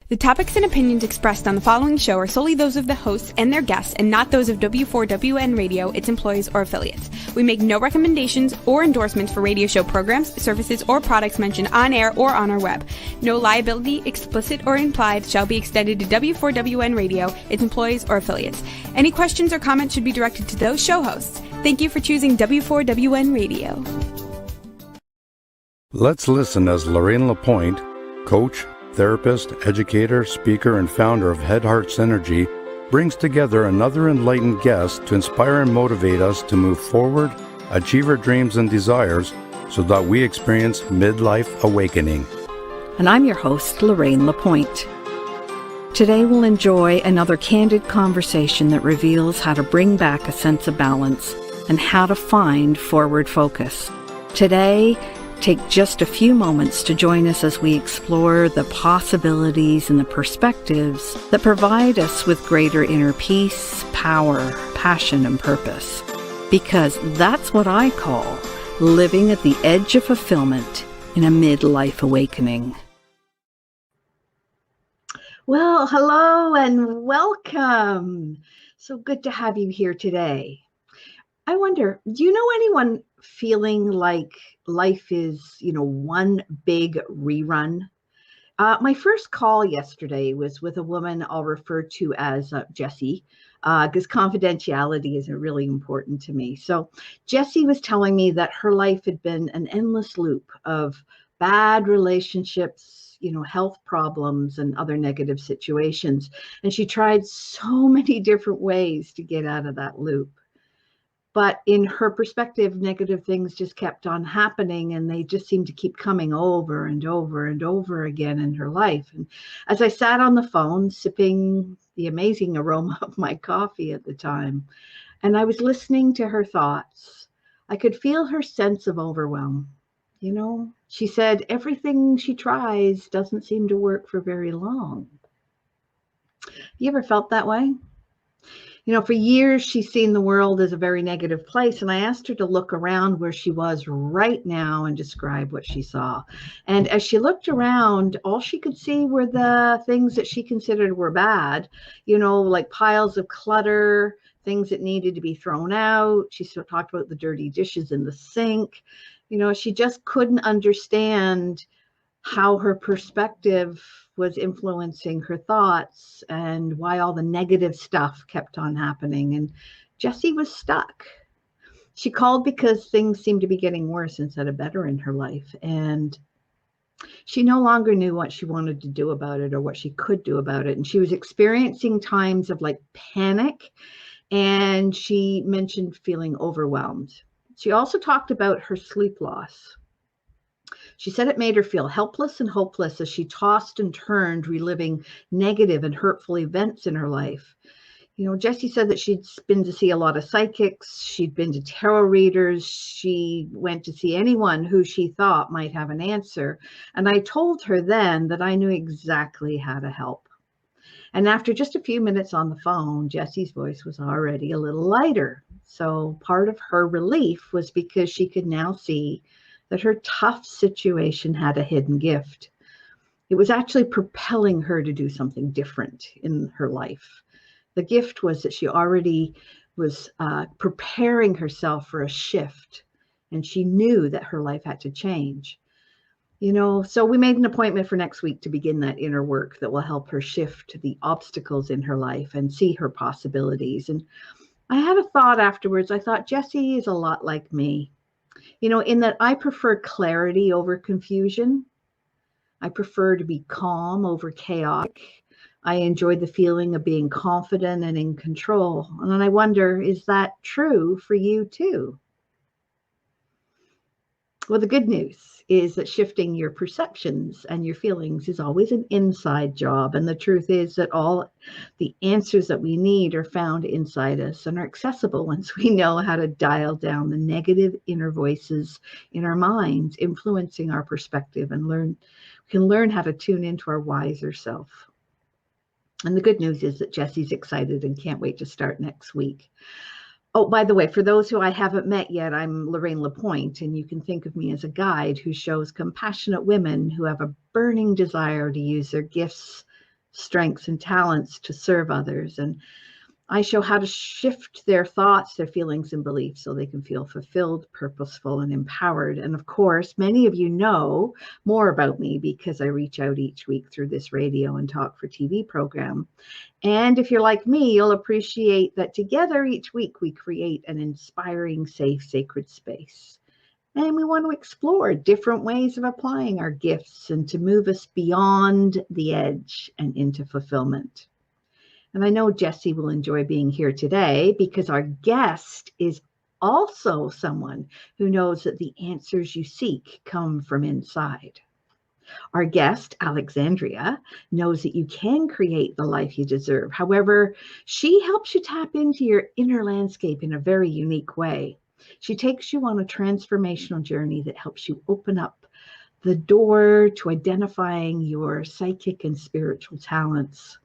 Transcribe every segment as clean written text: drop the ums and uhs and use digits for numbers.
The topics and opinions expressed on the following show are solely those of the hosts and their guests and not those of W4WN Radio, its employees, or affiliates. We make no recommendations or endorsements for radio show programs, services, or products mentioned on air or on our web. No liability, explicit or implied, shall be extended to W4WN Radio, its employees, or affiliates. Any questions or comments should be directed to those show hosts. Thank you for choosing W4WN Radio. Let's listen as Lorraine LaPointe, coach, therapist, educator, speaker, and founder of Head Heart Synergy, brings together another enlightened guest to inspire and motivate us to move forward, achieve our dreams and desires, so that we experience midlife awakening. And I'm your host, Lorraine LaPointe. Today we'll enjoy another candid conversation that reveals how to bring back a sense of balance and how to find forward focus. Today, take just a few moments to join us as we explore the possibilities and the perspectives that provide us with greater inner peace, power, passion, and purpose. Because that's what I call living at the edge of fulfillment in a midlife awakening. Well, hello and welcome. So good to have you here today. I wonder, do you know anyone feeling like life is, one big rerun? My first call yesterday was with a woman I'll refer to as Jessie, because confidentiality is really important to me. So Jessie was telling me that her life had been an endless loop of bad relationships, health problems and other negative situations. And she tried so many different ways to get out of that loop. But in her perspective, negative things just kept on happening, and they just seemed to keep coming over and over and over again in her life. And as I sat on the phone, sipping the amazing aroma of my coffee at the time, and I was listening to her thoughts, I could feel her sense of overwhelm. She said everything she tries doesn't seem to work for very long. You ever felt that way? For years, she's seen the world as a very negative place. And I asked her to look around where she was right now and describe what she saw. And as she looked around, all she could see were the things that she considered were bad, like piles of clutter, things that needed to be thrown out. She talked about the dirty dishes in the sink. She just couldn't understand how her perspective was influencing her thoughts and why all the negative stuff kept on happening. And Jessie was stuck. She called because things seemed to be getting worse instead of better in her life. And she no longer knew what she wanted to do about it or what she could do about it. And she was experiencing times of panic. And she mentioned feeling overwhelmed. She also talked about her sleep loss. She said it made her feel helpless and hopeless as she tossed and turned, reliving negative and hurtful events in her life. Jessie said that she'd been to see a lot of psychics. She'd been to tarot readers. She went to see anyone who she thought might have an answer. And I told her then that I knew exactly how to help. And after just a few minutes on the phone, Jessie's voice was already a little lighter. So part of her relief was because she could now see that her tough situation had a hidden gift. It was actually propelling her to do something different in her life. The gift was that she already was preparing herself for a shift, and she knew that her life had to change. So we made an appointment for next week to begin that inner work that will help her shift the obstacles in her life and see her possibilities. And I had a thought afterwards. I thought Jessie is a lot like me. In that I prefer clarity over confusion. I prefer to be calm over chaotic. I enjoy the feeling of being confident and in control. And then I wonder, is that true for you too? Well, the good news is that shifting your perceptions and your feelings is always an inside job. And the truth is that all the answers that we need are found inside us and are accessible once we know how to dial down the negative inner voices in our minds, influencing our perspective, and can learn how to tune into our wiser self. And the good news is that Jessie's excited and can't wait to start next week. Oh, by the way, for those who I haven't met yet, I'm Lorraine LaPointe, and you can think of me as a guide who shows compassionate women who have a burning desire to use their gifts strengths and talents to serve others. And I show how to shift their thoughts, their feelings, and beliefs so they can feel fulfilled, purposeful, and empowered. And of course, many of you know more about me because I reach out each week through this radio and talk for TV program. And if you're like me, you'll appreciate that together each week we create an inspiring, safe, sacred space. And we want to explore different ways of applying our gifts and to move us beyond the edge and into fulfillment. And I know Jesse will enjoy being here today because our guest is also someone who knows that the answers you seek come from inside. Our guest, Alexandria, knows that you can create the life you deserve. However, she helps you tap into your inner landscape in a very unique way. She takes you on a transformational journey that helps you open up the door to identifying your psychic and spiritual talents.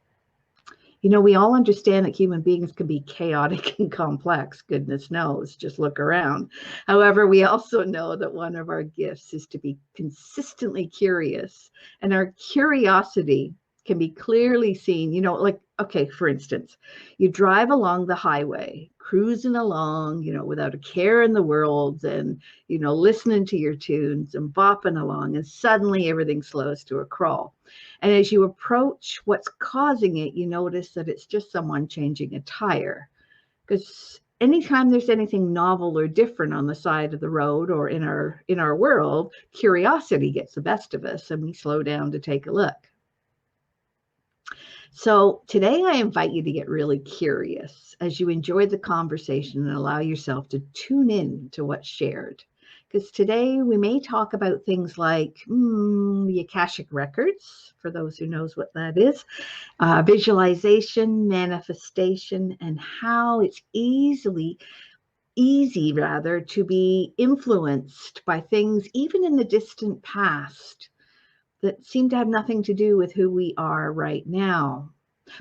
You know, we all understand that human beings can be chaotic and complex, goodness knows, just look around. However, we also know that one of our gifts is to be consistently curious, and our curiosity can be clearly seen, you know, like, okay, for instance, you drive along the highway, cruising along, you know, without a care in the world and, you know, listening to your tunes and bopping along, and suddenly everything slows to a crawl. And as you approach what's causing it, you notice that it's just someone changing a tire. Because anytime there's anything novel or different on the side of the road or in our world, curiosity gets the best of us and we slow down to take a look. So today I invite you to get really curious as you enjoy the conversation and allow yourself to tune in to what's shared. Because today we may talk about things like the Akashic Records, for those who knows what that is, visualization, manifestation, and how it's easy to be influenced by things even in the distant past that seem to have nothing to do with who we are right now.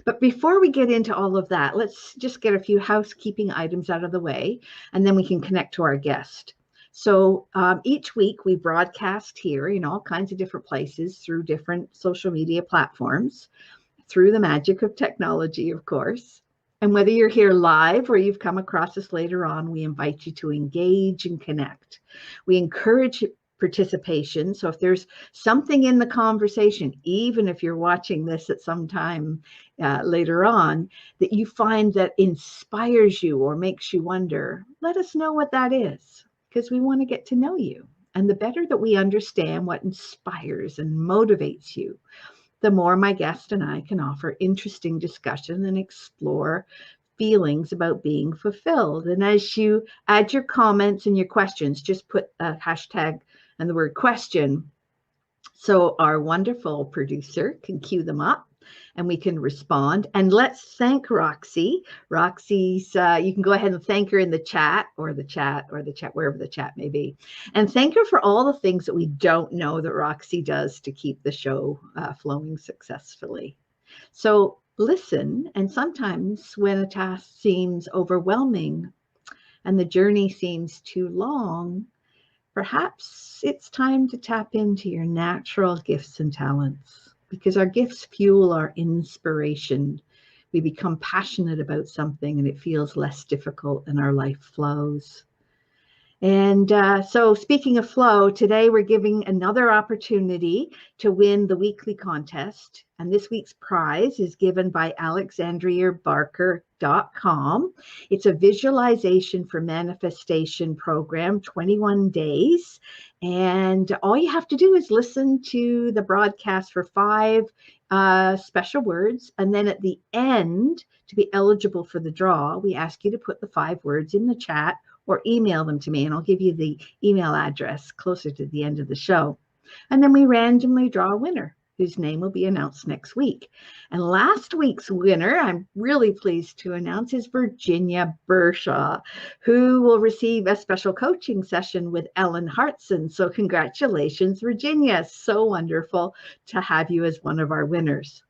But before we get into all of that, let's just get a few housekeeping items out of the way, and then we can connect to our guest. So each week we broadcast here in all kinds of different places through different social media platforms, through the magic of technology, of course. And whether you're here live or you've come across us later on, we invite you to engage and connect. We encourage participation. So if there's something in the conversation, even if you're watching this at some time later on, that you find that inspires you or makes you wonder, let us know what that is, because we want to get to know you. And the better that we understand what inspires and motivates you, the more my guest and I can offer interesting discussion and explore feelings about being fulfilled. And as you add your comments and your questions, just put a hashtag and the word question, so our wonderful producer can cue them up and we can respond. And let's thank Roxy. Roxy's, you can go ahead and thank her in the chat, wherever the chat may be. And thank her for all the things that we don't know that Roxy does to keep the show flowing successfully. So listen, and sometimes when a task seems overwhelming and the journey seems too long, perhaps it's time to tap into your natural gifts and talents, because our gifts fuel our inspiration. We become passionate about something and it feels less difficult and our life flows. And so speaking of flow, today we're giving another opportunity to win the weekly contest. And this week's prize is given by AlexandriaBarker.com. It's a visualization for manifestation program, 21 days. And all you have to do is listen to the broadcast for 5 special words. And then at the end, to be eligible for the draw, we ask you to put the 5 words in the chat or email them to me, and I'll give you the email address closer to the end of the show. And then we randomly draw a winner whose name will be announced next week. And last week's winner, I'm really pleased to announce, is Virginia Bershaw, who will receive a special coaching session with Ellen Hartson. So congratulations, Virginia. So wonderful to have you as one of our winners.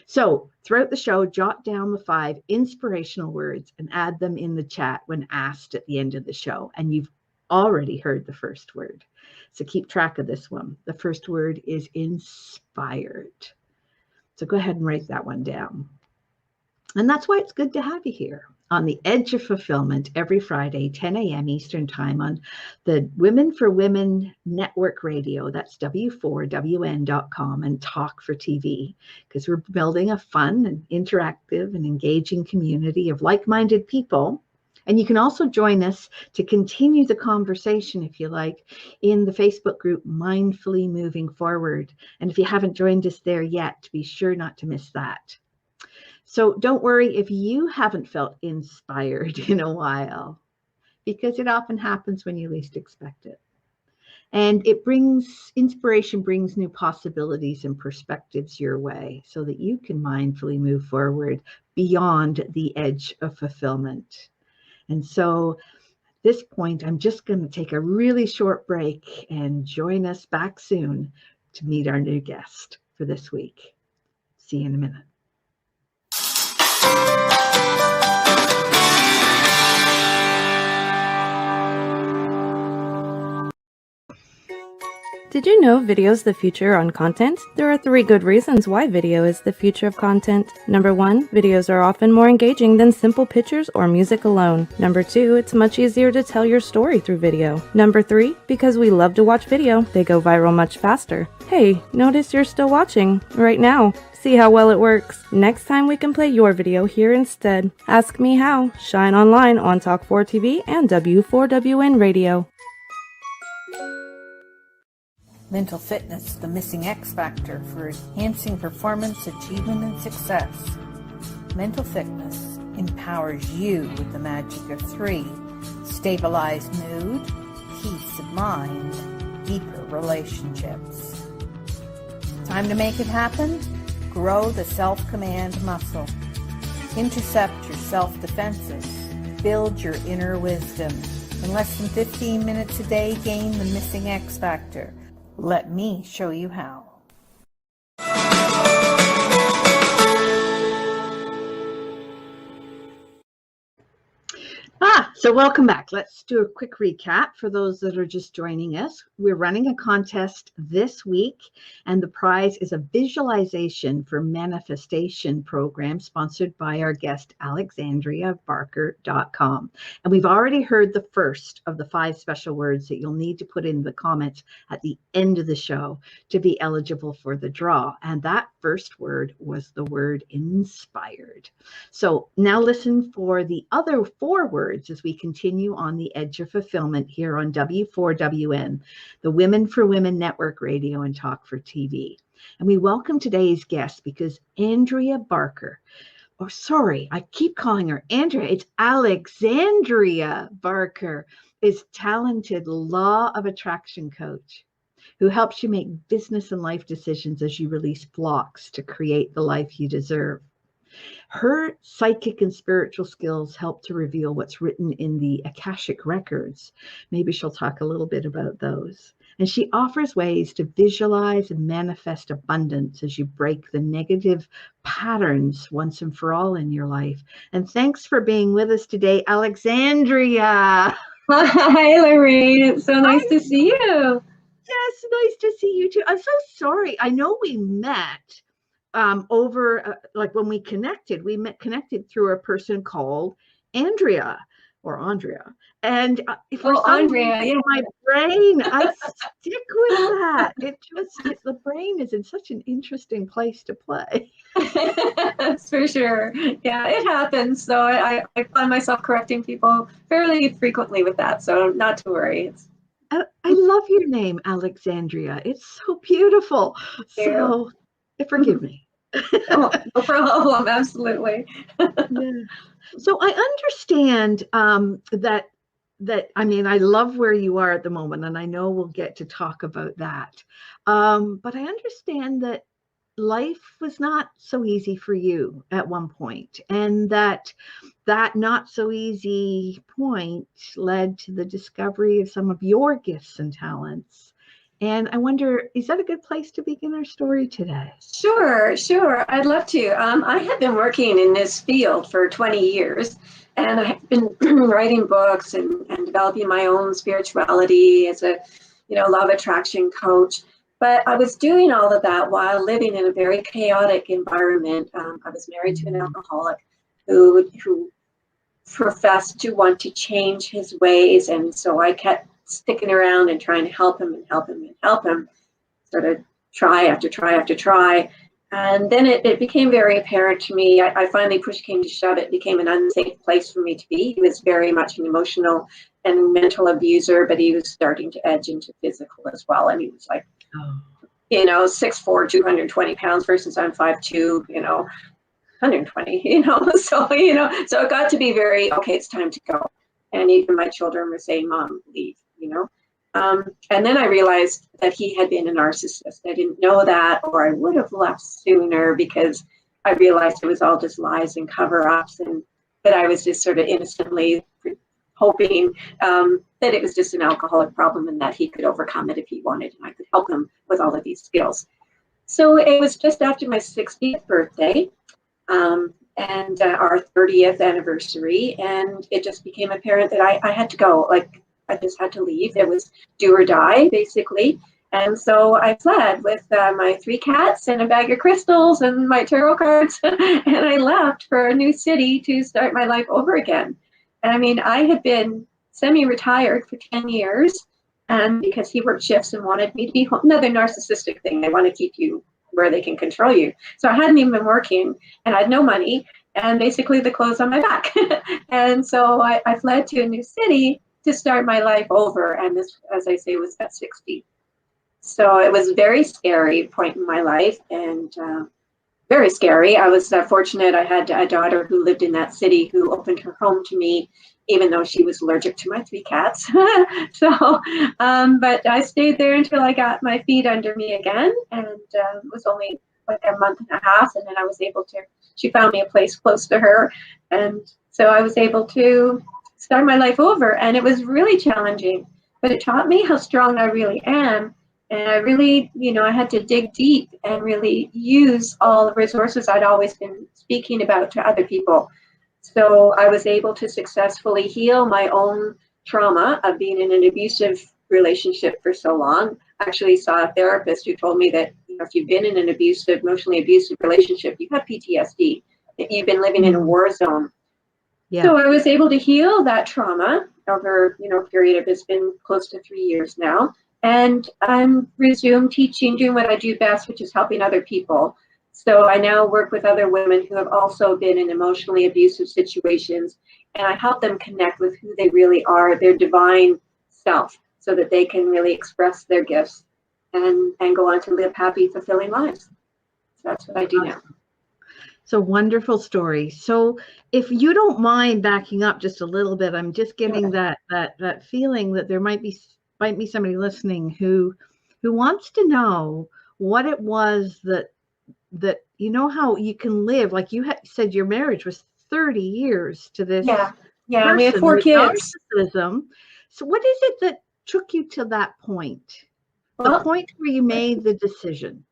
So throughout the show, jot down the 5 inspirational words and add them in the chat when asked at the end of the show. And you've already heard the first word, so keep track of this one. The first word is inspired. So go ahead and write that one down. And that's why it's good to have you here on the Edge of Fulfillment every Friday, 10 a.m. Eastern Time on the Women for Women Network Radio. That's W4WN.com and Talk for TV, because we're building a fun and interactive and engaging community of like-minded people. And you can also join us to continue the conversation, if you like, in the Facebook group Mindfully Moving Forward. And if you haven't joined us there yet, be sure not to miss that. So don't worry if you haven't felt inspired in a while, because it often happens when you least expect it. And inspiration brings new possibilities and perspectives your way so that you can mindfully move forward beyond the edge of fulfillment. And so at this point, I'm just going to take a really short break and join us back soon to meet our new guest for this week. See you in a minute. Did you know video is the future on content? There are 3 good reasons why video is the future of content. Number 1, videos are often more engaging than simple pictures or music alone. Number 2, it's much easier to tell your story through video. Number 3, because we love to watch video, they go viral much faster. Hey, notice you're still watching right now. See how well it works. Next time we can play your video here instead. Ask me how. Shine online on Talk4TV and W4WN Radio. Mental fitness, the missing X factor for enhancing performance, achievement, and success. Mental fitness empowers you with the magic of 3: stabilized mood, peace of mind, deeper relationships. Time to make it happen? Grow the self-command muscle. Intercept your self-defenses. Build your inner wisdom. In less than 15 minutes a day, gain the missing X factor. Let me show you how. So welcome back. Let's do a quick recap for those that are just joining us. We're running a contest this week, and the prize is a visualization for manifestation program sponsored by our guest, Alexandria Barker.com. And we've already heard the first of the 5 special words that you'll need to put in the comments at the end of the show to be eligible for the draw. And that first word was the word inspired. So now listen for the other 4 words as we continue on the Edge of Fulfillment here on W4WN, the Women for Women Network Radio and Talk for TV. And we welcome today's guest because Andrea Barker, I keep calling her Andrea, it's Alexandria Barker, is talented law of attraction coach who helps you make business and life decisions as you release blocks to create the life you deserve. Her psychic and spiritual skills help to reveal what's written in the Akashic records. Maybe she'll talk a little bit about those. And she offers ways to visualize and manifest abundance as you break the negative patterns once and for all in your life. And thanks for being with us today, Alexandria. Hi, Lorraine. It's so nice to see you. Yes, nice to see you too. I'm so sorry. I know we met over when we connected connected through a person called Andrea. And Andrea, yeah. My brain, I stick with that. The brain is in such an interesting place to play. That's for sure. Yeah, it happens. So I find myself correcting people fairly frequently with that. So not to worry. I love your name, Alexandria. It's so beautiful. So forgive me. No problem. Absolutely. Yeah. So I understand that I love where you are at the moment, and I know we'll get to talk about that. But I understand that life was not so easy for you at one point, and that not so easy point led to the discovery of some of your gifts and talents. And I wonder, is that a good place to begin our story today? Sure. I'd love to. I have been working in this field for 20 years, and I've been writing books and developing my own spirituality as a, law of attraction coach. But I was doing all of that while living in a very chaotic environment. I was married to an alcoholic who professed to want to change his ways, and so I kept sticking around and trying to help him and help him and help him, sort of try after try after try. And then it became very apparent to me. I finally, push came to shove, it became an unsafe place for me to be. He was very much an emotional and mental abuser, but he was starting to edge into physical as well. And he was like, 6'4", 220 pounds versus I'm 5'2", 120, so it got to be very, okay, it's time to go. And even my children were saying, Mom, leave, and then I realized that he had been a narcissist. I didn't know that, or I would have left sooner, because I realized it was all just lies and cover-ups, and that I was just sort of innocently hoping that it was just an alcoholic problem and that he could overcome it if he wanted, and I could help him with all of these skills. So it was just after my 60th birthday, and our 30th anniversary, and it just became apparent that I had to go. Like, I just had to leave. It was do or die, basically. And so I fled with my 3 cats and a bag of crystals and my tarot cards, and I left for a new city to start my life over again. And I mean, I had been semi-retired for 10 years, and because he worked shifts and wanted me to be home, another narcissistic thing. They want to keep you where they can control you. So I hadn't even been working, and I had no money, and basically the clothes on my back. And so I fled to a new city to start my life over. And this, as I say, was at 60. So it was a very scary point in my life, and very scary. I was fortunate. I had a daughter who lived in that city who opened her home to me, even though she was allergic to my 3 cats. But I stayed there until I got my feet under me again, and it was only like a month and a half, and then I was able to, she found me a place close to her, and so I was able to start my life over. And it was really challenging, but it taught me how strong I really am. And I really, I had to dig deep and really use all the resources I'd always been speaking about to other people. So I was able to successfully heal my own trauma of being in an abusive relationship for so long. I actually saw a therapist who told me that if you've been in an abusive, emotionally abusive relationship, you have PTSD, that you've been living in a war zone. Yeah. So I was able to heal that trauma over, a period of, it's been close to 3 years now. And I'm resumed teaching, doing what I do best, which is helping other people. So I now work with other women who have also been in emotionally abusive situations, and I help them connect with who they really are, their divine self, so that they can really express their gifts and go on to live happy, fulfilling lives. So that's what I do now. It's a wonderful story. So if you don't mind backing up just a little bit, I'm just getting that feeling that there might be somebody listening who wants to know what it was that how you can live, like you said your marriage was 30 years to this person, we had 4 kids. Narcissism. So what is it that took you to that point, the point where you made the decision?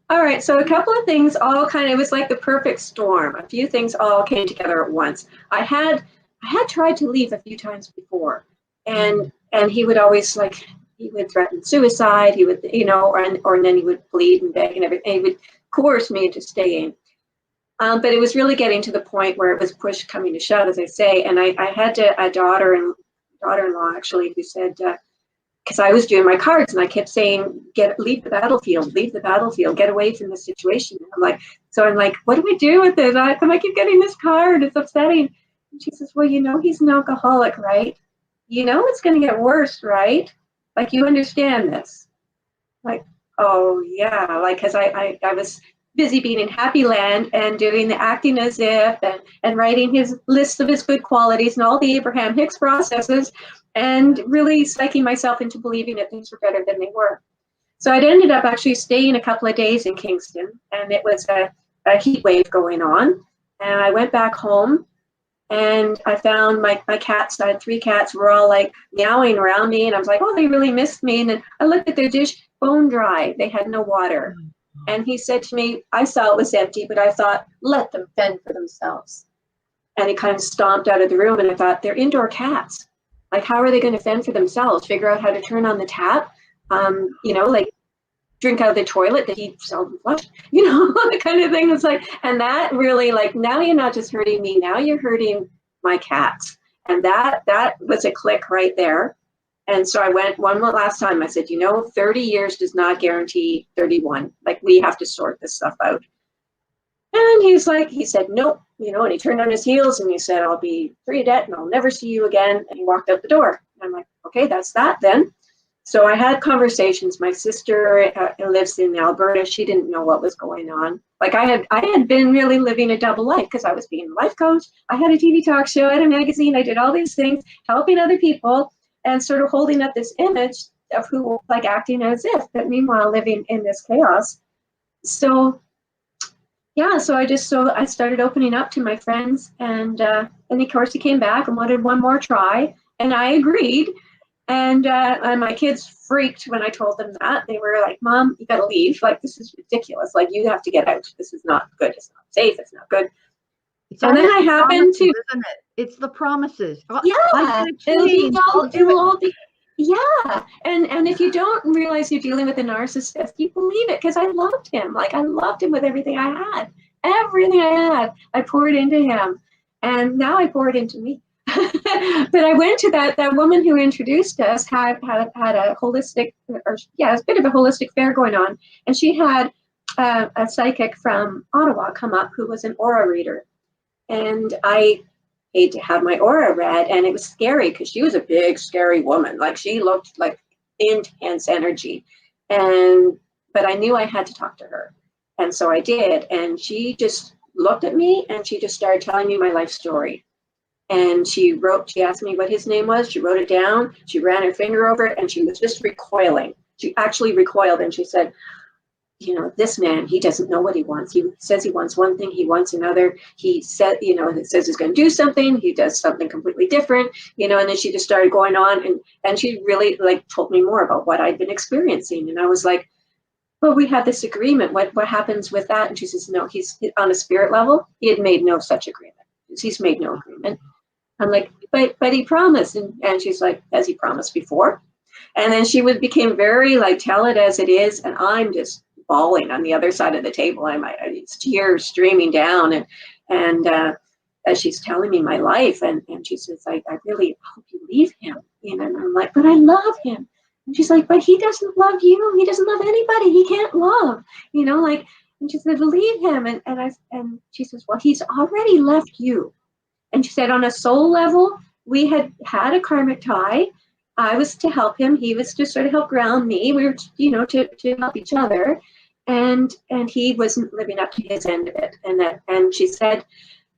All right, so a couple of things all it was like the perfect storm. A few things all came together at once. I had tried to leave a few times before, and he would always he would threaten suicide. He would, or then he would plead and beg and everything. He would coerce me into staying. But it was really getting to the point where it was push coming to shove, as I say. And I had a daughter-in-law actually, who said, because I was doing my cards and I kept saying, leave the battlefield, get away from the situation. I'm like, what do we do with this? I keep getting this card, it's upsetting. And she says, well, he's an alcoholic, right? It's going to get worse, right? You understand this. Oh yeah, because I was busy being in Happy Land and doing the acting as if and writing his list of his good qualities and all the Abraham Hicks processes, and really psyching myself into believing that things were better than they were. So I'd ended up actually staying a couple of days in Kingston, and it was a heat wave going on. And I went back home, and I found my cats. I had 3 cats, were all meowing around me, and I was like, oh, they really missed me. And then I looked at their dish, bone dry. They had no water. And he said to me, I saw it was empty, but I thought, let them fend for themselves. And he kind of stomped out of the room, and I thought, they're indoor cats. How are they going to fend for themselves? Figure out how to turn on the tap? drink out of the toilet that he seldom flushed, that kind of thing. It's like, and that really, like, now you're not just hurting me, now you're hurting my cats. And that was a click right there. And so I went one last time. I said, 30 years does not guarantee 31. Like, we have to sort this stuff out. And he said, nope, and he turned on his heels and he said, I'll be free of debt and I'll never see you again. And he walked out the door. And I'm like, okay, that's that then. So I had conversations. My sister lives in Alberta. She didn't know what was going on. Like, I had been really living a double life because I was being a life coach. I had a TV talk show, I had a magazine. I did all these things, helping other people and sort of holding up this image of who, like, acting as if, but meanwhile living in this chaos. So yeah, so I started opening up to my friends, and of course he came back and wanted one more try, and I agreed. And my kids freaked when I told them that. They were like, Mom, you gotta leave. Like, this is ridiculous. Like, you have to get out. This is not good. It's not safe. It's not good. And then I happened to, isn't it? It's the promises. Yeah, it will all be. Yeah, and if you don't realize you're dealing with a narcissist, you believe it, because I loved him. Like, I loved him with everything I had. Everything I had, I poured into him, and now I pour it into me. But I went to that woman who introduced us had a holistic, it's a bit of a holistic fair going on, and she had a psychic from Ottawa come up who was an aura reader, and I paid to have my aura read, and it was scary because she was a big, scary woman. Like, she looked like intense energy, but I knew I had to talk to her, and so I did. And she just looked at me, and she just started telling me my life story. And she asked me what his name was. She wrote it down. She ran her finger over it, and she was just recoiling. She actually recoiled, and she said, this man, he doesn't know what he wants. He says he wants one thing, he wants another. He said, it says he's going to do something, he does something completely different, and then she just started going on, and she really, like, told me more about what I'd been experiencing. And I was like, well, we had this agreement. What happens with that? And she says, no, he's on a spirit level. He had made no such agreement. He's made no agreement. I'm like, but he promised. And she's like, has he promised before? And then she became very like, tell it as it is. And I'm just bawling on the other side of the table. It's tears streaming down. And as she's telling me my life, and she says, I really hope you leave him. And I'm like, but I love him. And she's like, but he doesn't love you. He doesn't love anybody. He can't love, and she said, leave him. And she says, well, he's already left you. And she said, on a soul level, we had a karmic tie. I was to help him. He was to sort of help ground me. We were, to help each other. And he wasn't living up to his end of it. And she said,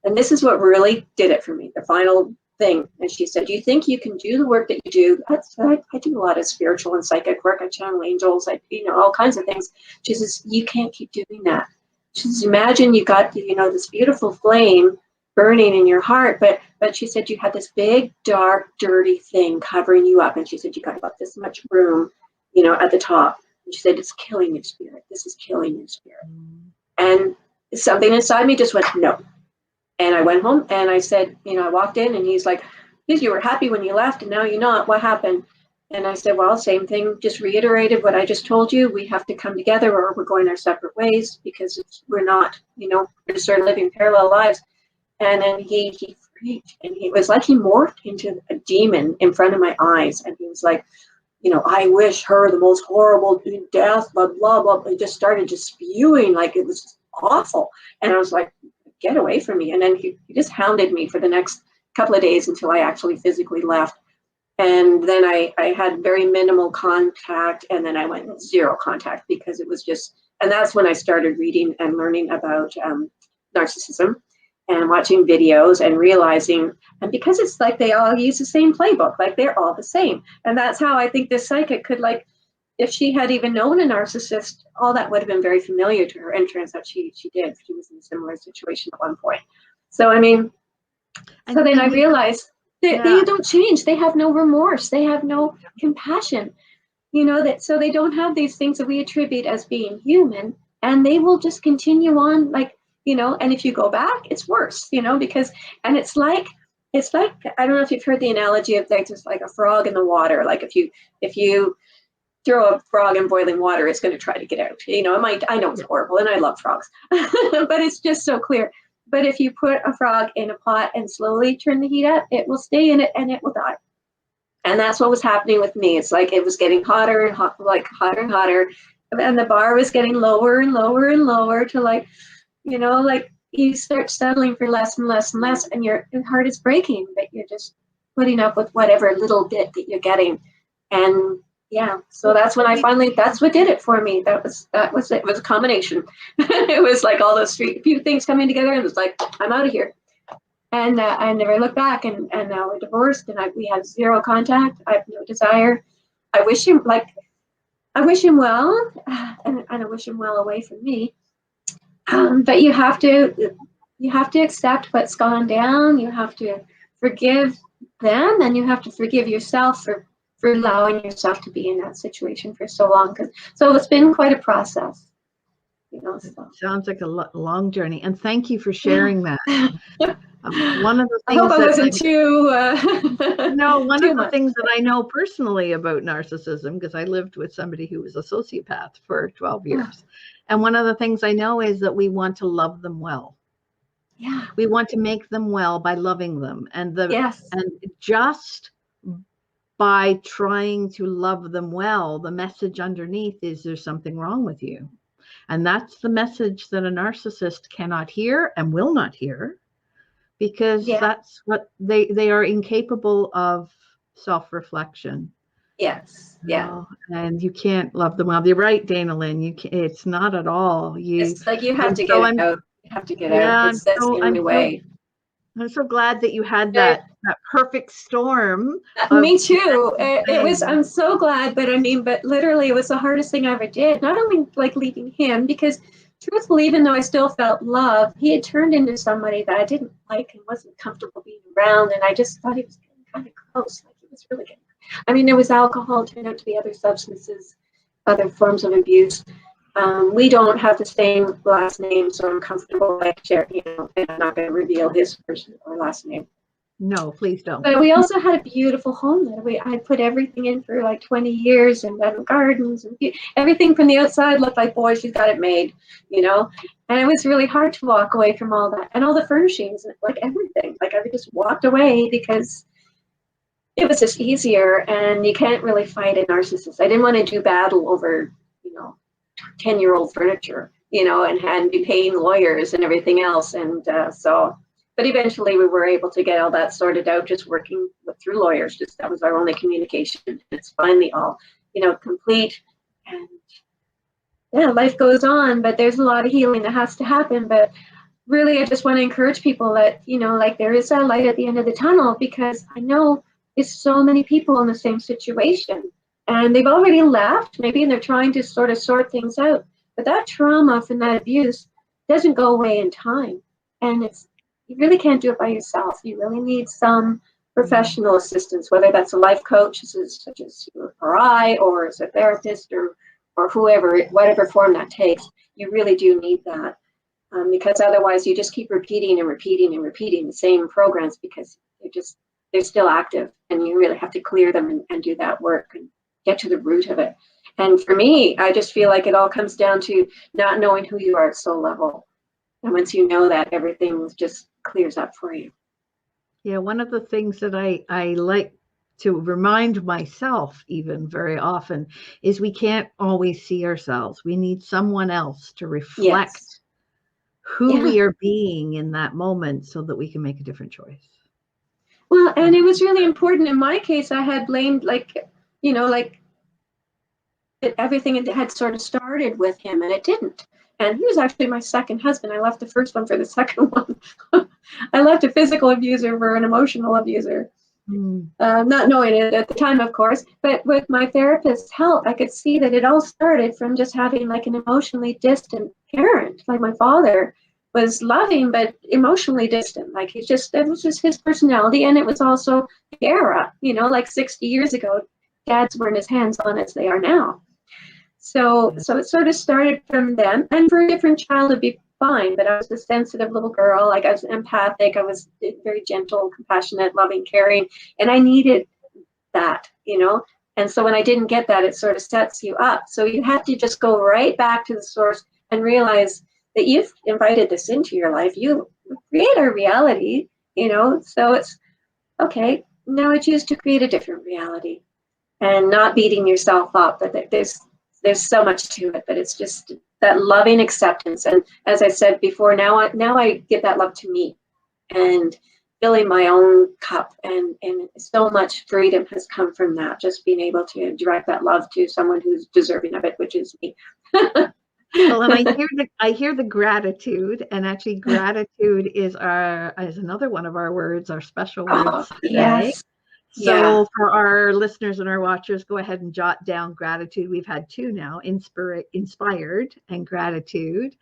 and this is what really did it for me, the final thing. And she said, do you think you can do the work that you do? I do a lot of spiritual and psychic work. I channel angels, all kinds of things. She says, you can't keep doing that. She says, imagine you got, this beautiful flame burning in your heart, but she said you had this big, dark, dirty thing covering you up. And she said, you got about this much room, at the top. And she said, it's killing your spirit. This is killing your spirit. And something inside me just went, no. And I went home and I said, I walked in and he's like, you were happy when you left and now you're not. What happened? And I said, well, same thing, just reiterated what I just told you. We have to come together or we're going our separate ways because we're not, we're just sort of living parallel lives. And then he freaked, and he was like, he morphed into a demon in front of my eyes. And he was like, I wish her the most horrible death, blah, blah, blah. He just started just spewing like it was just awful. And I was like, get away from me. And then he just hounded me for the next couple of days until I actually physically left. And then I had very minimal contact, and then I went zero contact because it was just, and that's when I started reading and learning about narcissism and watching videos and realizing, and because it's like they all use the same playbook, like they're all the same. And that's how I think this psychic could, like, if she had even known a narcissist, all that would have been very familiar to her. And turns out she did. She was in a similar situation at one point. So, I mean, so then I realized that they don't change. They have no remorse. They have no compassion, that, so they don't have these things that we attribute as being human, and they will just continue on like, and if you go back, it's worse, because, and it's like, I don't know if you've heard the analogy of like, just like a frog in the water. Like if you throw a frog in boiling water, it's going to try to get out. You know, I know it's horrible, and I love frogs, but it's just so clear. But if you put a frog in a pot and slowly turn the heat up, it will stay in it and it will die. And that's what was happening with me. It's like it was getting hotter and hotter and hotter, and the bar was getting lower and lower and lower to like, you know, like you start settling for less and less and less, and your heart is breaking, but you're just putting up with whatever little bit that you're getting. And yeah, so that's when I finally, that's what did it for me. That was it. It was a combination. It was like all those few things coming together, and it was like, I'm out of here. And I never looked back, and now we're divorced, and we have zero contact. I have no desire. I wish him well, and I wish him well away from me. But you have to accept what's gone down. You have to forgive them, and you have to forgive yourself for allowing yourself to be in that situation for so long. So it's been quite a process, you know. So. Sounds like a long journey, and thank you for sharing that. One of the things I hope I wasn't too. No, one too of the much. things that I know personally about narcissism, because I lived with somebody who was a sociopath for 12 years, and one of the things I know is that we want to love them well. Yeah. We want to make them well by loving them, and Yes. and just by trying to love them well, the message underneath is there's something wrong with you. And that's the message that a narcissist cannot hear and will not hear, because that's what they are incapable of self-reflection. Yes. Yeah. And you can't love them well. You're right, Dana Lynn. It's not at all. It's like you have to get out. You have to get out. That's the only way. I'm so glad that you had that perfect storm. Me too. It was. I'm so glad, but literally, it was the hardest thing I ever did. Not only like leaving him, because truthfully, even though I still felt love, he had turned into somebody that I didn't like and wasn't comfortable being around, and I just thought he was getting kind of close. Like he was really getting. There was alcohol, turned out to be other substances, other forms of abuse. We don't have the same last name, so I'm comfortable sharing, and I'm not going to reveal his first or last name. No, please don't. But we also had a beautiful home that I put everything in for like 20 years, and then gardens and everything from the outside looked like, boy, she's got it made, And it was really hard to walk away from all that and all the furnishings, like everything. Like I just walked away because it was just easier, and you can't really fight a narcissist. I didn't want to do battle over, 10-year-old furniture, and be paying lawyers and everything else. And but eventually we were able to get all that sorted out, just working through lawyers. That was our only communication. It's finally all, complete. And yeah, life goes on, but there's a lot of healing that has to happen. But really, I just want to encourage people that, there is a light at the end of the tunnel, because I know there's so many people in the same situation. And they've already left, maybe, and they're trying to sort of sort things out. But that trauma from that abuse doesn't go away in time. And you really can't do it by yourself. You really need some professional assistance, whether that's a life coach, such as you or I, or as a therapist, or whoever, whatever form that takes. You really do need that, because otherwise you just keep repeating and repeating and repeating the same programs, because they're still active, and you really have to clear them and do that work and get to the root of it. And for me, I just feel like it all comes down to not knowing who you are at soul level. And once you know that, everything just clears up for you. Yeah, one of the things that I like to remind myself even very often is we can't always see ourselves. We need someone else to reflect who we are being in that moment, so that we can make a different choice. Well, and it was really important. In my case, I had blamed that everything had sort of started with him, and it didn't. And he was actually my second husband. I left the first one for the second one. I left a physical abuser for an emotional abuser, not knowing it at the time, of course. But with my therapist's help, I could see that it all started from just having like an emotionally distant parent. Like my father was loving, but emotionally distant. Like it was just his personality. And it was also the era, like 60 years ago, dads weren't as hands-on as they are now. So it sort of started from them. And for a different child, it'd be fine. But I was a sensitive little girl. Like I was empathic. I was very gentle, compassionate, loving, caring. And I needed that, And so when I didn't get that, it sort of sets you up. So you have to just go right back to the source and realize that you've invited this into your life. You create a reality, so it's okay. Now I choose to create a different reality, and not beating yourself up. But there's so much to it, but it's just that loving acceptance. And as I said before, now I give that love to me, and filling my own cup, and so much freedom has come from that, just being able to direct that love to someone who's deserving of it, which is me. Well, and I hear the gratitude, and actually gratitude is another one of our words, our special words today. Yes. So for our listeners and our watchers, go ahead and jot down gratitude. We've had two now, inspired and gratitude.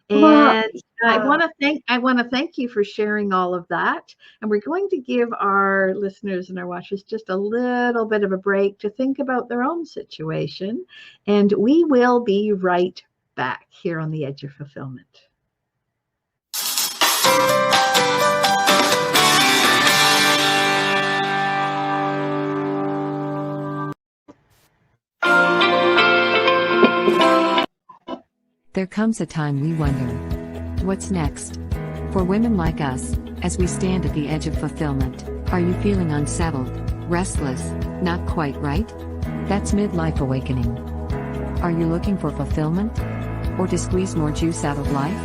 And I want to thank you for sharing all of that. And we're going to give our listeners and our watchers just a little bit of a break to think about their own situation. And we will be right back here on the Edge of Fulfillment. There comes a time we wonder, what's next? For women like us, as we stand at the edge of fulfillment, are you feeling unsettled, restless, not quite right? That's midlife awakening. Are you looking for fulfillment? Or to squeeze more juice out of life?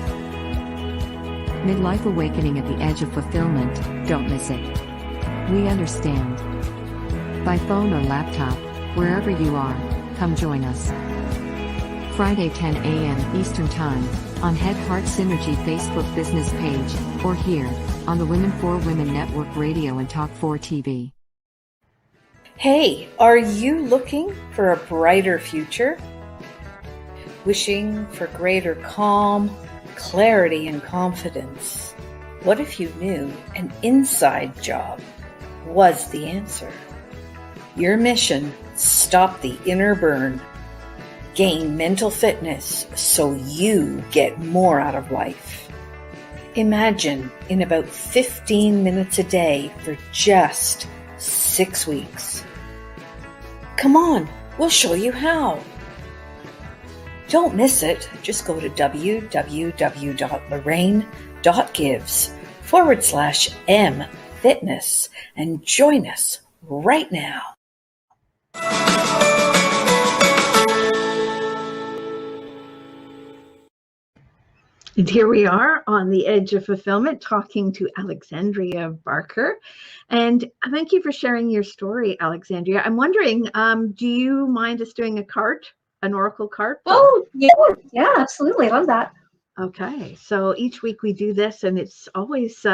Midlife awakening at the edge of fulfillment, don't miss it. We understand. By phone or laptop, wherever you are, come join us. Friday 10 a.m. Eastern Time, on Head Heart Synergy Facebook business page, or here, on the Women for Women Network Radio and Talk 4 TV. Hey, are you looking for a brighter future? Wishing for greater calm, clarity, and confidence? What if you knew an inside job was the answer? Your mission: stop the inner burn. Gain mental fitness so you get more out of life. Imagine in about 15 minutes a day for just 6 weeks. Come on, we'll show you how. Don't miss it. Just go to www.lorraine.gives/mfitness and join us right now. And here we are on the Edge of Fulfillment, talking to Alexandria Barker. And thank you for sharing your story, Alexandria. I'm wondering, do you mind us doing an oracle card? Oh, yeah, absolutely. Love that. Okay, so each week we do this, and it's always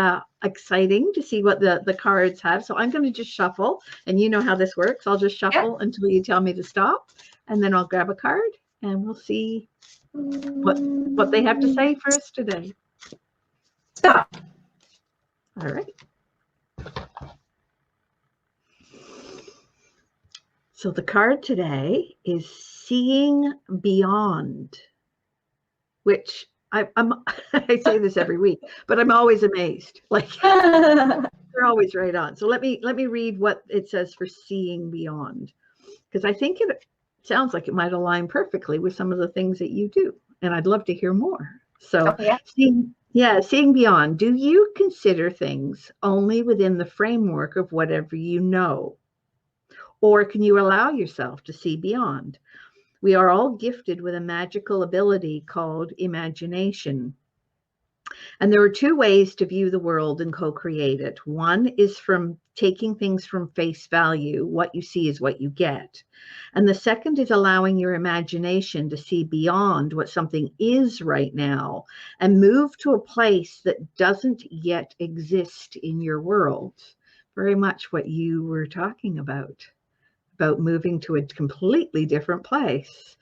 exciting to see what the cards have. So I'm going to just shuffle, and you know how this works. I'll just shuffle until you tell me to stop, and then I'll grab a card, and we'll see what they have to say for us today. Stop. All right. So the card today is Seeing Beyond, which I'm I say this every week, but I'm always amazed. Like they're always right on. So let me read what it says for Seeing Beyond, because I think it sounds like it might align perfectly with some of the things that you do, and I'd love to hear more. So seeing beyond. Do you consider things only within the framework of whatever you know? Or can you allow yourself to see beyond? We are all gifted with a magical ability called imagination. And there are two ways to view the world and co-create it. One is from taking things from face value. What you see is what you get. And the second is allowing your imagination to see beyond what something is right now and move to a place that doesn't yet exist in your world. Very much what you were talking about moving to a completely different place.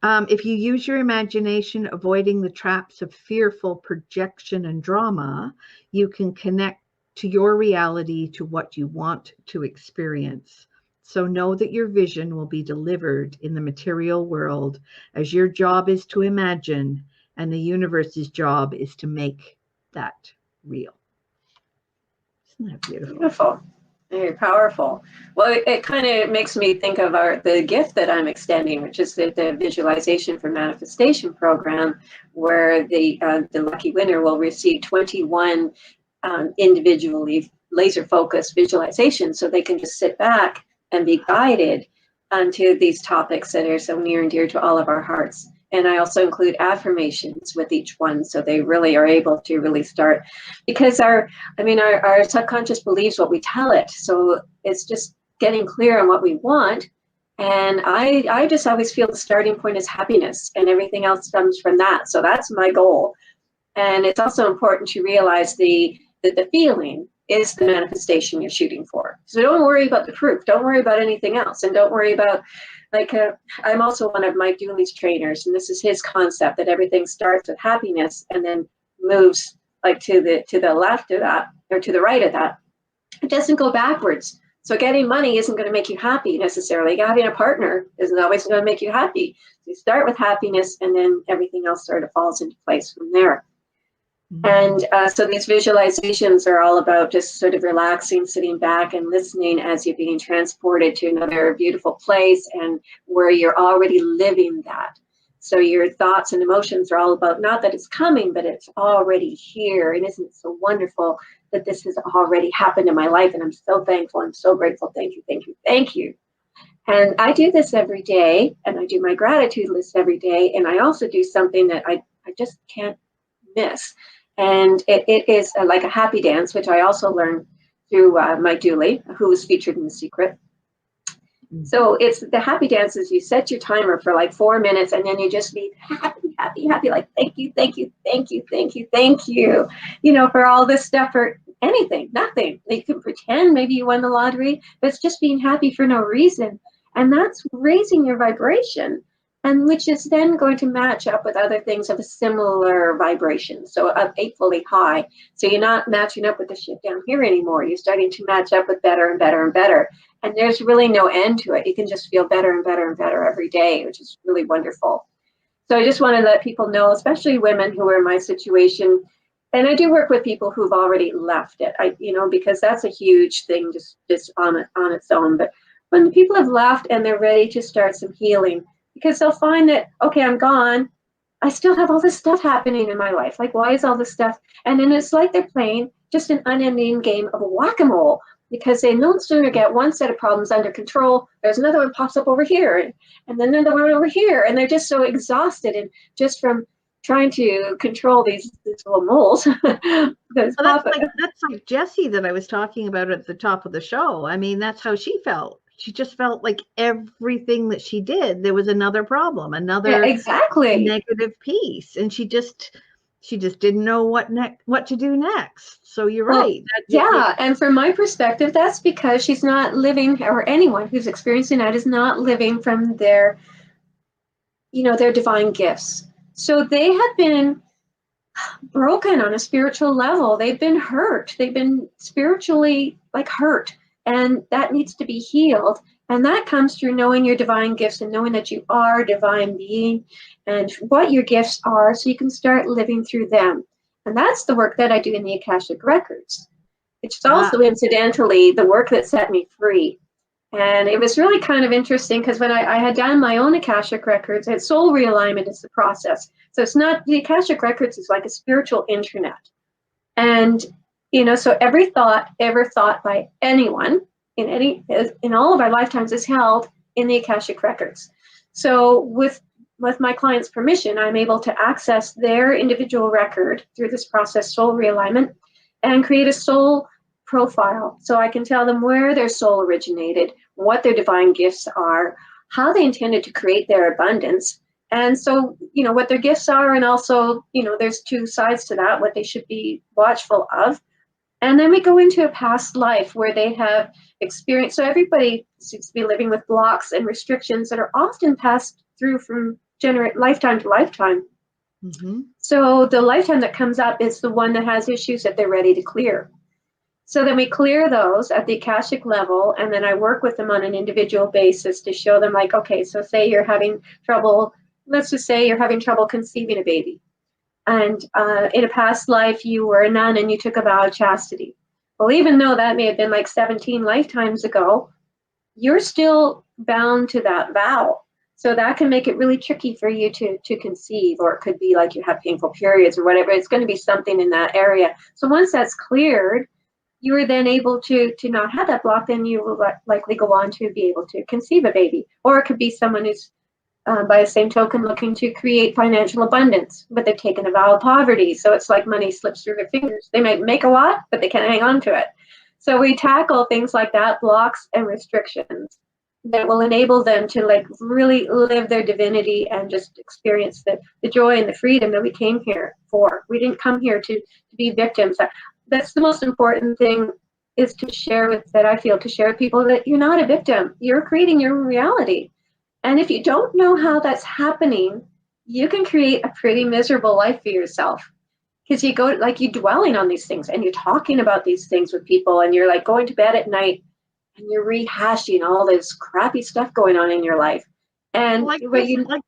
If you use your imagination, avoiding the traps of fearful projection and drama, you can connect to your reality, to what you want to experience. So know that your vision will be delivered in the material world, as your job is to imagine and the universe's job is to make that real. Isn't that beautiful? Beautiful. Very powerful. Well, it kind of makes me think of the gift that I'm extending, which is the Visualization for Manifestation program, where the lucky winner will receive 21 individually laser-focused visualizations, so they can just sit back and be guided onto these topics that are so near and dear to all of our hearts. And I also include affirmations with each one, so they really are able to really start, because our subconscious believes what we tell it. So it's just getting clear on what we want. And I just always feel the starting point is happiness, and everything else comes from that. So that's my goal. And it's also important to realize that the feeling is the manifestation you're shooting for. So don't worry about the proof. Don't worry about anything else. And don't worry about, I'm also one of Mike Dooley's trainers, and this is his concept, that everything starts with happiness and then moves like to the left of that, or to the right of that. It doesn't go backwards. So getting money isn't going to make you happy necessarily. Having a partner isn't always going to make you happy. So you start with happiness, and then everything else sort of falls into place from there. And so these visualizations are all about just sort of relaxing, sitting back and listening as you're being transported to another beautiful place, and where you're already living that. So your thoughts and emotions are all about, not that it's coming, but it's already here. And isn't it so wonderful that this has already happened in my life? And I'm so thankful. I'm so grateful. Thank you, thank you, thank you. And I do this every day, and I do my gratitude list every day. And I also do something that I just can't miss. And it is like a happy dance, which I also learned through Mike Dooley, who was featured in The Secret. So it's the happy dances. You set your timer for like 4 minutes, and then you just be happy, happy, happy. Like, thank you, thank you, thank you, thank you, thank you. You know, for all this stuff, for anything, nothing. You can pretend maybe you won the lottery, but it's just being happy for no reason. And that's raising your vibration, and which is then going to match up with other things of a similar vibration, so up equally high. So you're not matching up with the shit down here anymore. You're starting to match up with better and better and better. And there's really no end to it. You can just feel better and better and better every day, which is really wonderful. So I just want to let people know, especially women who are in my situation, and I do work with people who've already left it, because that's a huge thing just on its own. But when people have left and they're ready to start some healing, because they'll find that, okay, I'm gone, I still have all this stuff happening in my life. Like, why is all this stuff? And then it's like they're playing just an unending game of whack-a-mole, because they no sooner get one set of problems under control, there's another one pops up over here, and then another one over here, and they're just so exhausted, and just from trying to control these little moles. That's like Jessie that I was talking about at the top of the show. I mean, that's how she felt. She just felt like everything that she did, there was another problem, another exactly negative piece, and she just didn't know what to do next. So you're right. And from my perspective, that's because she's not living, or anyone who's experiencing that is not living from their divine gifts. So they have been broken on a spiritual level. They've been hurt. They've been spiritually hurt. And that needs to be healed. And that comes through knowing your divine gifts and knowing that you are a divine being and what your gifts are, so you can start living through them. And that's the work that I do in the Akashic Records. It's also incidentally the work that set me free. And it was really kind of interesting, because when I had done my own Akashic Records, soul realignment is the process. So it's not, the Akashic Records is like a spiritual internet. And so every thought ever thought by anyone in all of our lifetimes is held in the Akashic Records. So with my client's permission, I'm able to access their individual record through this process, soul realignment, and create a soul profile. So I can tell them where their soul originated, what their divine gifts are, how they intended to create their abundance. And so, what their gifts are, and also, there's two sides to that, what they should be watchful of. And then we go into a past life where they have experienced, so everybody seems to be living with blocks and restrictions that are often passed through from lifetime to lifetime. Mm-hmm. So the lifetime that comes up is the one that has issues that they're ready to clear. So then we clear those at the Akashic level, and then I work with them on an individual basis to show them, like, okay, so say you're having trouble, let's just say you're having trouble conceiving a baby. And in a past life, you were a nun and you took a vow of chastity. Well, even though that may have been like 17 lifetimes ago, you're still bound to that vow. So that can make it really tricky for you to conceive, or it could be like you have painful periods or whatever. It's going to be something in that area. So once that's cleared, you are then able to not have that block, then you will likely go on to be able to conceive a baby. Or it could be someone who's, by the same token, looking to create financial abundance, but they've taken a vow of poverty. So it's like money slips through their fingers. They might make a lot, but they can't hang on to it. So we tackle things like that, blocks and restrictions, that will enable them to like really live their divinity and just experience the joy and the freedom that we came here for. We didn't come here to be victims. That's the most important thing, is to share with people that you're not a victim. You're creating your reality. And if you don't know how that's happening, you can create a pretty miserable life for yourself. Because you go, like, you're dwelling on these things and you're talking about these things with people, and you're like going to bed at night and you're rehashing all this crappy stuff going on in your life. And like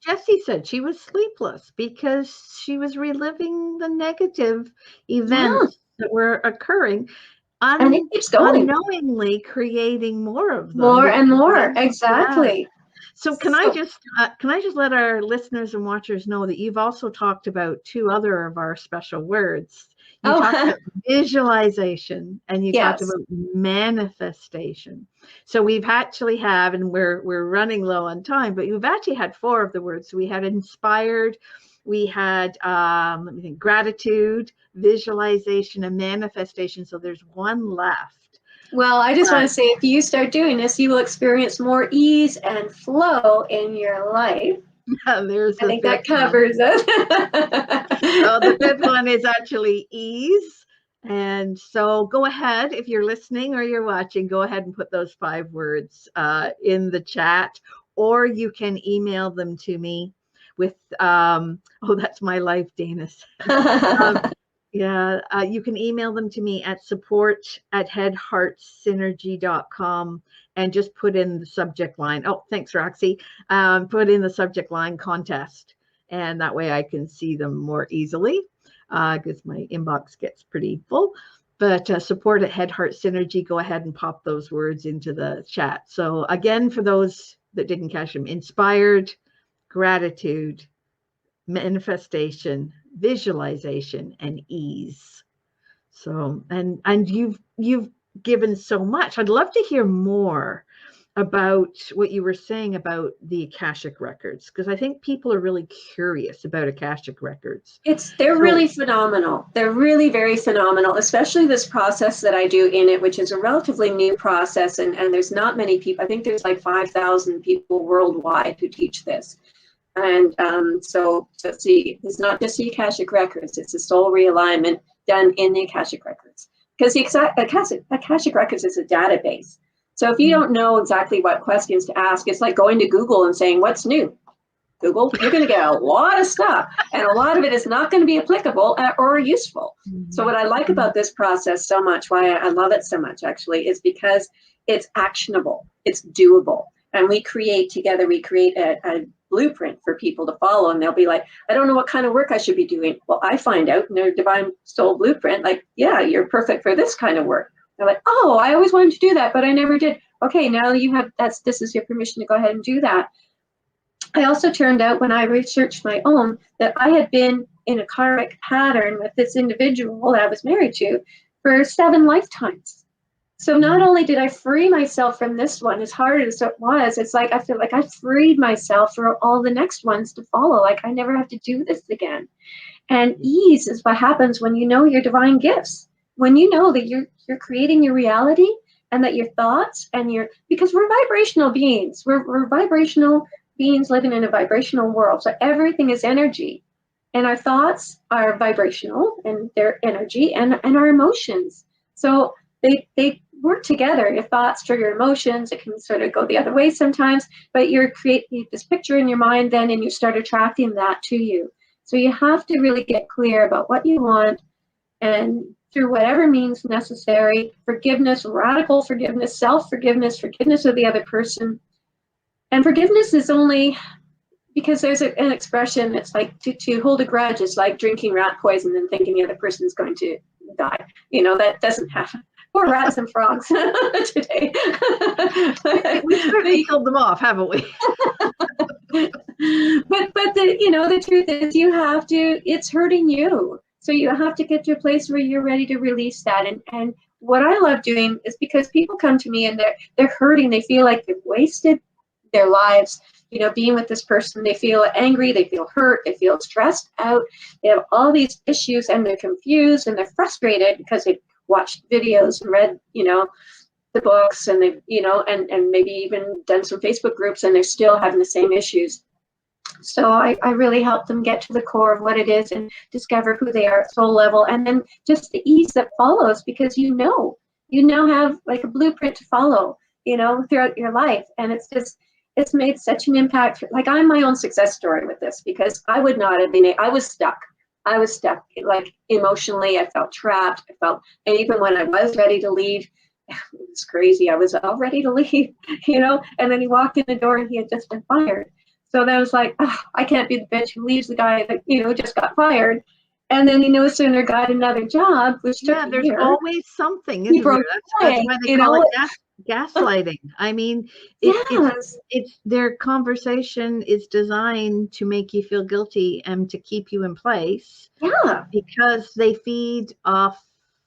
Jessie said, she was sleepless because she was reliving the negative events that were occurring, and it keeps going, unknowingly creating more of them. More and more, exactly. Yeah. So can I just let our listeners and watchers know that you've also talked about two other of our special words. You talked about visualization, and you talked about manifestation. So we've actually have, and we're running low on time, but we've actually had 4 of the words. So we had inspired, we had let me think, gratitude, visualization, and manifestation. So there's one left. Well, I just want to say, if you start doing this, you will experience more ease and flow in your life. I think that covers it. So the 5th one is actually ease. And so go ahead, if you're listening or you're watching, go ahead and put those 5 words in the chat, or you can email them to me with, that's my life, Danis. You can email them to me at support@headheartsynergy.com, and just put in the subject line. Oh, thanks, Roxy. Put in the subject line contest, and that way I can see them more easily, because my inbox gets pretty full. But support@headheartsynergy, go ahead and pop those words into the chat. So again, for those that didn't catch them, inspired, gratitude, manifestation, visualization, and ease. So, and you've given so much. I'd love to hear more about what you were saying about the Akashic records, because I think people are really curious about Akashic records. They're really phenomenal. They're really very phenomenal, especially this process that I do in it, which is a relatively new process, and there's not many people. I think there's like 5,000 people worldwide who teach this. And so see, it's not just the Akashic records, it's a soul realignment done in the Akashic records. Because the Akashic records is a database. So if you don't know exactly what questions to ask, it's like going to Google and saying, what's new? Google, you're going to get a lot of stuff, and a lot of it is not going to be applicable or useful. So what I like about this process so much, why I love it so much actually, is because it's actionable, it's doable. And we create together, a blueprint for people to follow, and they'll be like, I don't know what kind of work I should be doing. Well, I find out in their divine soul blueprint, like, yeah, you're perfect for this kind of work. They're like, oh, I always wanted to do that, but I never did. Okay, now you have, this is your permission to go ahead and do that. I also turned out, when I researched my own, that I had been in a karmic pattern with this individual that I was married to for 7 lifetimes. So not only did I free myself from this one, as hard as it was, it's like I feel like I freed myself for all the next ones to follow. Like, I never have to do this again. And ease is what happens when you know your divine gifts. When you know that you're creating your reality, and that your thoughts and because we're vibrational beings. We're vibrational beings living in a vibrational world. So everything is energy. And our thoughts are vibrational, and they're energy, and our emotions. So they work together. Your thoughts trigger emotions. It can sort of go the other way sometimes, but you're creating this picture in your mind then, and you start attracting that to you. So you have to really get clear about what you want, and through whatever means necessary, forgiveness, radical forgiveness, self-forgiveness, forgiveness of the other person. And forgiveness is only because there's an expression, it's like to hold a grudge is like drinking rat poison and thinking the other person is going to die. You know, that doesn't happen. Poor rats and frogs today. We certainly killed them off, haven't we? but the truth is, you have to. It's hurting you, so you have to get to a place where you're ready to release that. And what I love doing is because people come to me and they're hurting. They feel like they've wasted their lives, being with this person. They feel angry, they feel hurt, they feel stressed out. They have all these issues and they're confused and they're frustrated because they've watched videos and read, the books, and they've, and maybe even done some Facebook groups, and they're still having the same issues. So I really help them get to the core of what it is and discover who they are at soul level, and then just the ease that follows, because you now have like a blueprint to follow, throughout your life. And it's made such an impact. Like, I'm my own success story with this, because I would not have been, I was stuck, like emotionally. I felt trapped. And even when I was ready to leave, it was crazy. I was all ready to leave, and then he walked in the door and he had just been fired. So that was like, I can't be the bitch who leaves the guy that, just got fired. And then he no sooner got another job, which took a there's year. always something, isn't there? That's why they call it gaslighting. I mean, it's their conversation is designed to make you feel guilty and to keep you in place. Yeah. Because they feed off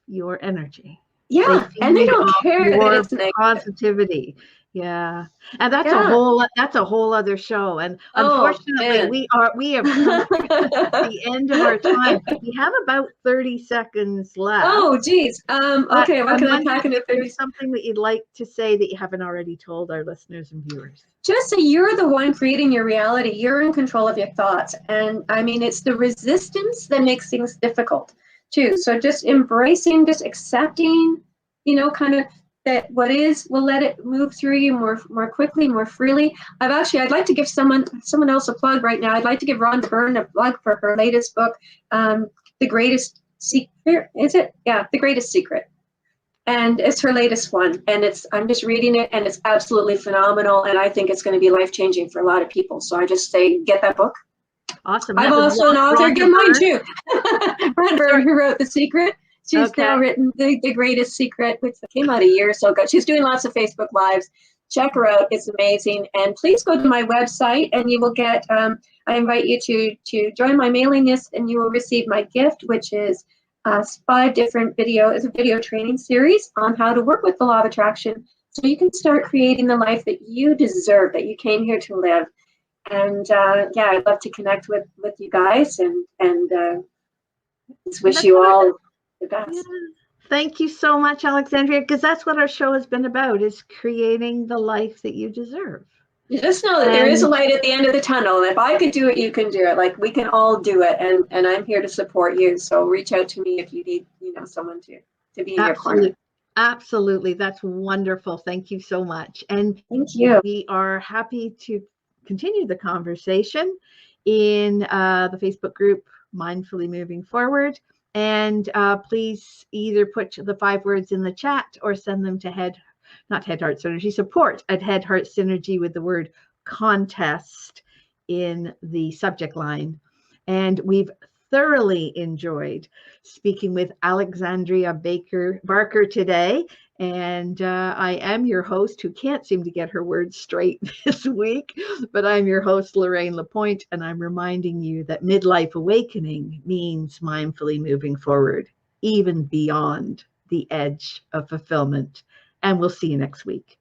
your energy. Yeah, and they don't care that it's negative. Positivity. Yeah, and that's a whole other show. And unfortunately, we have come to the end of our time. We have about 30 seconds left. Oh, geez. Okay, what can I pack into 30? Something that you'd like to say that you haven't already told our listeners and viewers? Just say you're the one creating your reality. You're in control of your thoughts, and I mean, it's the resistance that makes things difficult too. So just embracing, just accepting, kind of that what is, will let it move through you more quickly, more freely. I'd like to give someone else a plug right now. I'd like to give Rhonda Byrne a plug for her latest book, The Greatest Secret. Is it? Yeah, The Greatest Secret. And it's her latest one. And I'm just reading it, and it's absolutely phenomenal. And I think it's going to be life-changing for a lot of people. So I just say, get that book. Awesome. I'm also an author. Get mine too. Rhonda Byrne, who wrote The Secret. She's now written The Greatest Secret, which came out a year or so ago. She's doing lots of Facebook Lives. Check her out. It's amazing. And please go to my website, and you will get, I invite you to join my mailing list, and you will receive my gift, which is 5 different it's a video training series on how to work with the law of attraction, so you can start creating the life that you deserve, that you came here to live. And I'd love to connect with you guys, and just wish you all the best. Yeah. Thank you so much, Alexandria, because that's what our show has been about, is creating the life that you deserve. You just know that there is a light at the end of the tunnel, and if I could do it, you can do it. Like, we can all do it, and I'm here to support you. So reach out to me if you need, someone to be in your corner. Absolutely. That's wonderful. Thank you so much. And thank you. We are happy to continue the conversation in the Facebook group, Mindfully Moving Forward. And please either put the 5 words in the chat or send them to not Head Heart Synergy, support at Head Heart Synergy with the word contest in the subject line. And we've thoroughly enjoyed speaking with Alexandria Barker today. And I am your host, who can't seem to get her words straight this week, but I'm your host, Lorraine LaPointe, and I'm reminding you that midlife awakening means mindfully moving forward, even beyond the edge of fulfillment. And we'll see you next week.